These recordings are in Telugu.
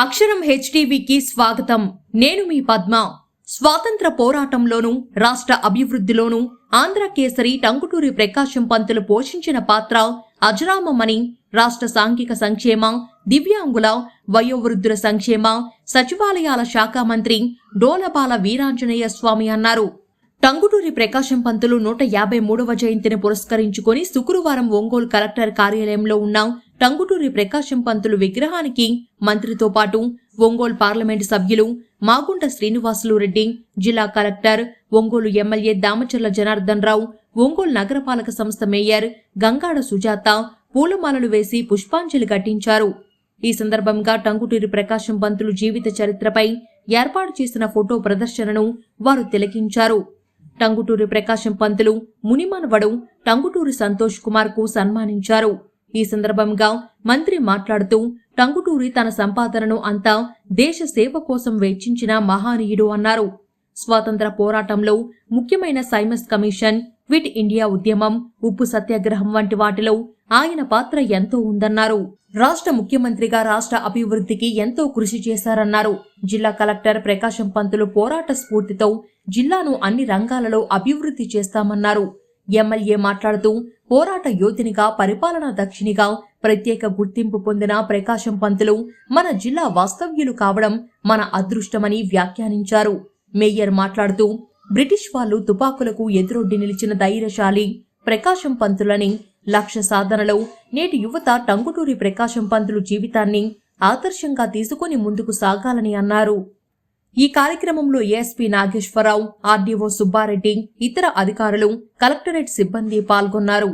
అక్షరం హెచ్టీవీకి స్వాగతం. నేను మీ పద్మ. స్వాతంత్ర పోరాటంలోనూ రాష్ట్ర అభివృద్ధిలోనూ ఆంధ్ర కేసరి టంగుటూరి ప్రకాశం పంతులు పోషించిన పాత్ర అజరామమని రాష్ట్ర సాంఘిక సంక్షేమ, దివ్యాంగుల, వయోవృద్ధుల సంక్షేమ, సచివాలయాల శాఖ మంత్రి డోలబాల వీరాంజనేయ స్వామి అన్నారు. టంగుటూరి ప్రకాశం పంతులు 153వ జయంతిని పురస్కరించుకొని శుక్రవారం ఒంగోలు కలెక్టర్ కార్యాలయంలో ఉన్న టంగుటూరి ప్రకాశం పంతులు విగ్రహానికి మంత్రితో పాటు ఒంగోలు పార్లమెంటు సభ్యులు మాగుంట శ్రీనివాసులు రెడ్డి, జిల్లా కలెక్టర్, ఒంగోలు ఎమ్మెల్యే దామచర్ల జనార్దన్ రావు, ఒంగోలు నగరపాలక సంస్థ మేయర్ గంగాడ సుజాత పూలమాలలు వేసి పుష్పాంజలి ఘటించారు. ఈ సందర్భంగా టంగుటూరి ప్రకాశం పంతులు జీవిత చరిత్రపై ఏర్పాటు చేసిన ఫోటో ప్రదర్శనను వారు తిలకించారు. టంగుటూరి ప్రకాశం పంతులు మునిమనవడు టంగుటూరి సంతోష్ కుమార్ కు సన్మానించారు. ఈ సందర్భంగా మంత్రి మాట్లాడుతూ టంగుటూరి తన సంపాదనను అంతా దేశ సేవ కోసం వెచ్చించిన మహానీయుడు అన్నారు. స్వాతంత్ర పోరాటంలో ముఖ్యమైన సైమస్ కమిషన్, క్విట్ ఇండియా ఉద్యమం, ఉప్పు సత్యాగ్రహం వంటి వాటిలో ఆయన పాత్ర ఎంతో ఉందన్నారు. రాష్ట్ర ముఖ్యమంత్రిగా రాష్ట్ర అభివృద్ధికి ఎంతో కృషి చేశారన్నారు. జిల్లా కలెక్టర్ ప్రకాశం పంతులు పోరాట స్ఫూర్తితో జిల్లాను అన్ని రంగాలలో అభివృద్ధి చేస్తామన్నారు. ఎమ్మెల్యే మాట్లాడుతూ పోరాట యోధునిగా, పరిపాలనా దక్షిణిగా ప్రత్యేక గుర్తింపు పొందిన ప్రకాశం పంతులు మన జిల్లా వాస్తవ్యులు కావడం మన అదృష్టమని వ్యాఖ్యానించారు. మేయర్ మాట్లాడుతూ బ్రిటిష్ వాళ్లు తుపాకులకు ఎదురొడ్డి నిలిచిన ధైర్యశాలి ప్రకాశం పంతులని, లక్ష్య సాధనలో నేటి యువత టంగుటూరి ప్రకాశం పంతులు జీవితాన్ని ఆదర్శంగా తీసుకుని ముందుకు సాగాలని అన్నారు. ఈ కార్యక్రమంలో ఏఎస్పీ నాగేశ్వరరావు, ఆర్డీఓ సుబ్బారెడ్డి, ఇతర అధికారులు, కలెక్టరేట్ సిబ్బంది పాల్గొన్నారు.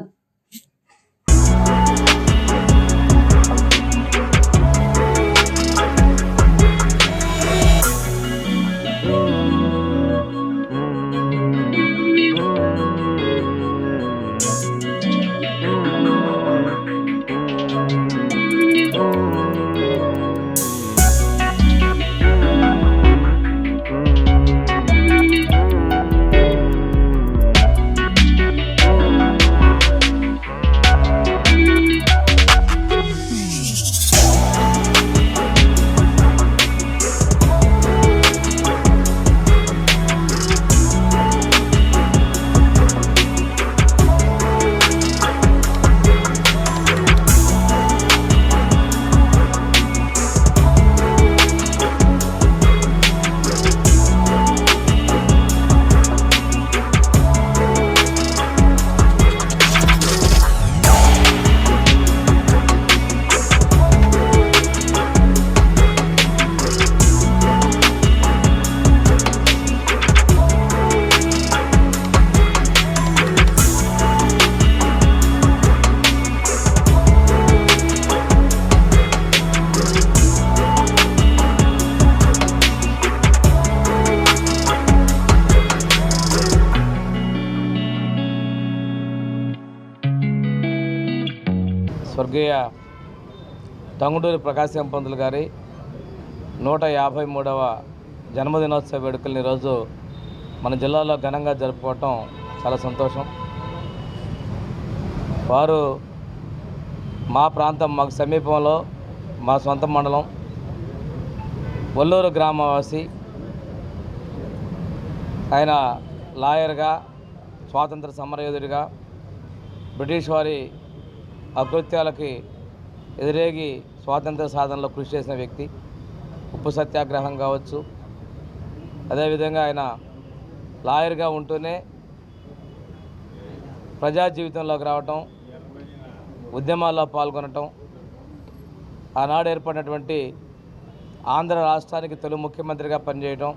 స్వర్గీయ టంగుటూరి ప్రకాశం పంతులు గారి 153వ జన్మదినోత్సవ వేడుకలను ఈరోజు మన జిల్లాలో ఘనంగా జరుపుకోవటం చాలా సంతోషం. వారు మా ప్రాంతం, మాకు సమీపంలో మా సొంత మండలం ఒల్లూరు గ్రామవాసి. ఆయన లాయర్గా, స్వాతంత్ర సమరయోధుడిగా, బ్రిటిష్ వారి అకృత్యాలకి ఎదురేగి స్వాతంత్ర సాధనలో కృషి చేసిన వ్యక్తి. ఉప్పు సత్యాగ్రహం కావచ్చు, అదేవిధంగా ఆయన లాయర్గా ఉంటూనే ప్రజా జీవితంలోకి రావటం, ఉద్యమాల్లో పాల్గొనటం, ఆనాడు ఏర్పడినటువంటి ఆంధ్ర రాష్ట్రానికి తొలి ముఖ్యమంత్రిగా పనిచేయటం,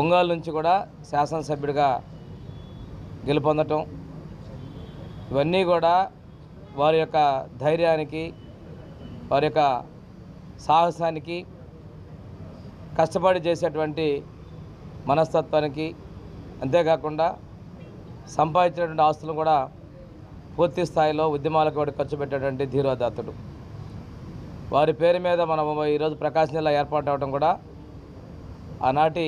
ఒంగోలు నుంచి కూడా శాసనసభ్యుడిగా గెలుపొందటం, ఇవన్నీ కూడా వారి యొక్క ధైర్యానికి, వారి యొక్క సాహసానికి, కష్టపడి చేసేటువంటి మనస్తత్వానికి, అంతేకాకుండా సంపాదించినటువంటి ఆస్తులను కూడా పూర్తి స్థాయిలో ఉద్యమాలకు వాడు ఖర్చు పెట్టేటువంటి ధీరోదాత్తుడు. వారి పేరు మీద మనం ఈరోజు ప్రకాశం జిల్లా ఏర్పాటు అవడం కూడా ఆనాటి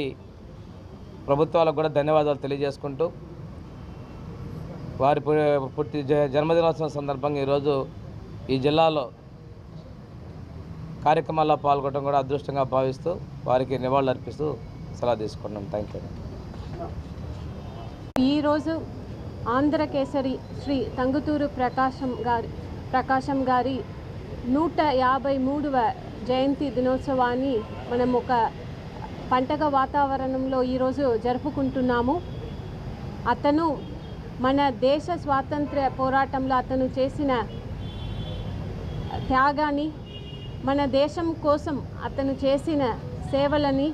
ప్రభుత్వాలకు కూడా ధన్యవాదాలు తెలియజేసుకుంటూ వారి పుట్టి జన్మదినోత్సవం సందర్భంగా ఈరోజు ఈ జిల్లాలో కార్యక్రమాల్లో పాల్గొనడం కూడా అదృష్టంగా భావిస్తూ వారికి నివాళులు అర్పిస్తూ సలహా తీసుకున్నాం. Thank you. ఈరోజు ఆంధ్ర కేసరి శ్రీ టంగుటూరి ప్రకాశం గారి 153వ జయంతి దినోత్సవాన్ని మనం ఒక పండగ వాతావరణంలో ఈరోజు జరుపుకుంటున్నాము. అతను మన దేశ స్వాతంత్ర్య పోరాటంలో అతను చేసిన త్యాగాన్ని, మన దేశం కోసం అతను చేసిన సేవలని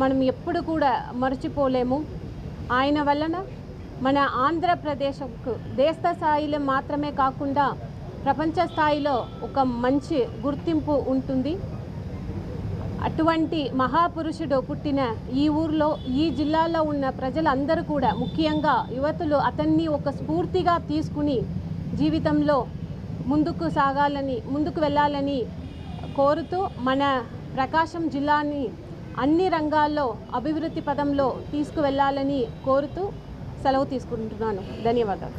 మనం ఎప్పుడు కూడా మర్చిపోలేము. ఆయన వలన మన ఆంధ్రప్రదేశ్కు దేశ స్థాయిలో మాత్రమే కాకుండా ప్రపంచ స్థాయిలో ఒక మంచి గుర్తింపు ఉంటుంది. అటువంటి మహాపురుషుడు పుట్టిన ఈ ఊర్లో, ఈ జిల్లాలో ఉన్న ప్రజలందరూ కూడా, ముఖ్యంగా యువతులు అతన్ని ఒక స్ఫూర్తిగా తీసుకుని జీవితంలో ముందుకు వెళ్ళాలని కోరుతూ మన ప్రకాశం జిల్లాని అన్ని రంగాల్లో అభివృద్ధి పదంలో తీసుకువెళ్ళాలని కోరుతూ సెలవు తీసుకుంటున్నాను. ధన్యవాదాలు.